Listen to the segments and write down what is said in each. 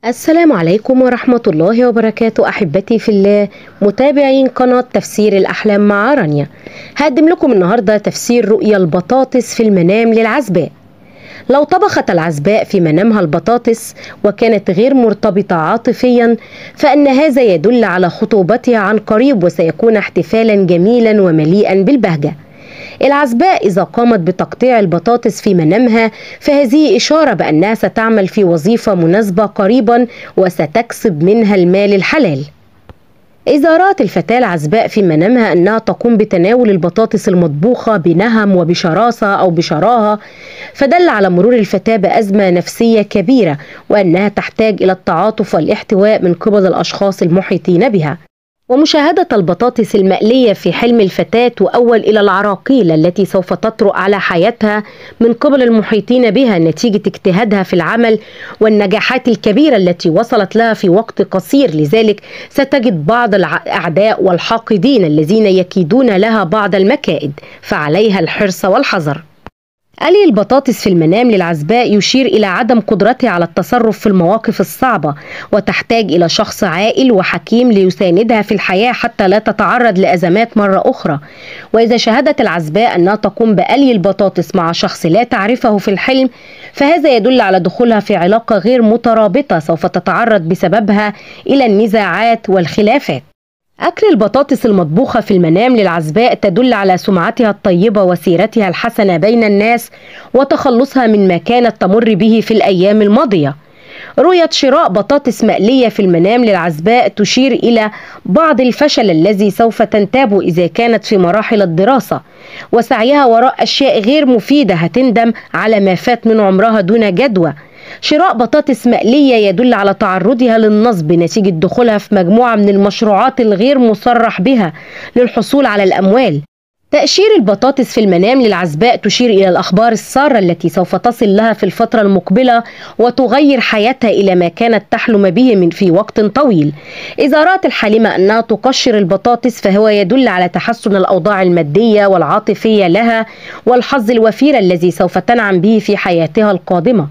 السلام عليكم ورحمة الله وبركاته أحبتي في الله متابعين قناة تفسير الأحلام مع رانيا. هقدم لكم النهاردة تفسير رؤيا البطاطس في المنام للعزباء. لو طبخت العزباء في منامها البطاطس وكانت غير مرتبطة عاطفيا فإن هذا يدل على خطوبتها عن قريب، وسيكون احتفالا جميلا ومليئا بالبهجة. العزباء إذا قامت بتقطيع البطاطس في منامها فهذه إشارة بأنها ستعمل في وظيفة مناسبة قريبا وستكسب منها المال الحلال. إذا رأت الفتاة العزباء في منامها أنها تقوم بتناول البطاطس المطبوخة بنهم وبشراسة أو بشراهة فدل على مرور الفتاة بأزمة نفسية كبيرة، وأنها تحتاج إلى التعاطف والاحتواء من قبل الأشخاص المحيطين بها. ومشاهدة البطاطس المقلية في حلم الفتاة تؤول إلى العراقيل التي سوف تطرأ على حياتها من قبل المحيطين بها نتيجة اجتهادها في العمل والنجاحات الكبيرة التي وصلت لها في وقت قصير. لذلك ستجد بعض الأعداء والحاقدين الذين يكيدون لها بعض المكائد، فعليها الحرص والحذر. قلي البطاطس في المنام للعزباء يشير إلى عدم قدرتها على التصرف في المواقف الصعبة، وتحتاج إلى شخص عاقل وحكيم ليساندها في الحياة حتى لا تتعرض لأزمات مرة أخرى. وإذا شاهدت العزباء أنها تقوم بقلي البطاطس مع شخص لا تعرفه في الحلم فهذا يدل على دخولها في علاقة غير مترابطة سوف تتعرض بسببها إلى النزاعات والخلافات. أكل البطاطس المطبوخة في المنام للعزباء تدل على سمعتها الطيبة وسيرتها الحسنة بين الناس وتخلصها من ما كانت تمر به في الأيام الماضية. رؤية شراء بطاطس مقلية في المنام للعزباء تشير إلى بعض الفشل الذي سوف تنتابه إذا كانت في مراحل الدراسة وسعيها وراء أشياء غير مفيدة هتندم على ما فات من عمرها دون جدوى. شراء بطاطس مقلية يدل على تعرضها للنصب نتيجة دخولها في مجموعة من المشروعات الغير مصرح بها للحصول على الأموال. تأشير البطاطس في المنام للعزباء تشير إلى الأخبار السارة التي سوف تصل لها في الفترة المقبلة وتغير حياتها إلى ما كانت تحلم به في وقت طويل. إذا رأت الحالمة أنها تقشر البطاطس فهو يدل على تحسن الأوضاع المادية والعاطفية لها والحظ الوفير الذي سوف تنعم به في حياتها القادمة.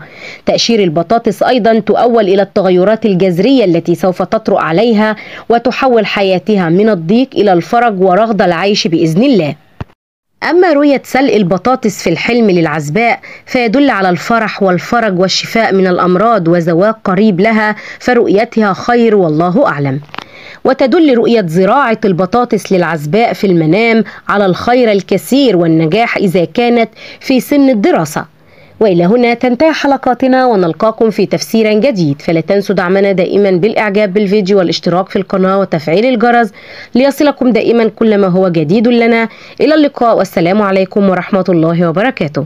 تأشير البطاطس أيضا تؤول إلى التغيرات الجذرية التي سوف تطرأ عليها وتحول حياتها من الضيق إلى الفرج ورغد العيش بإذن الله. أما رؤية سلق البطاطس في الحلم للعزباء فيدل على الفرح والفرج والشفاء من الأمراض وزواج قريب لها، فرؤيتها خير والله أعلم. وتدل رؤية زراعة البطاطس للعزباء في المنام على الخير الكثير والنجاح إذا كانت في سن الدراسة. وإلى هنا تنتهي حلقاتنا ونلقاكم في تفسير جديد، فلا تنسوا دعمنا دائما بالإعجاب بالفيديو والاشتراك في القناة وتفعيل الجرس ليصلكم دائما كل ما هو جديد لنا. إلى اللقاء والسلام عليكم ورحمة الله وبركاته.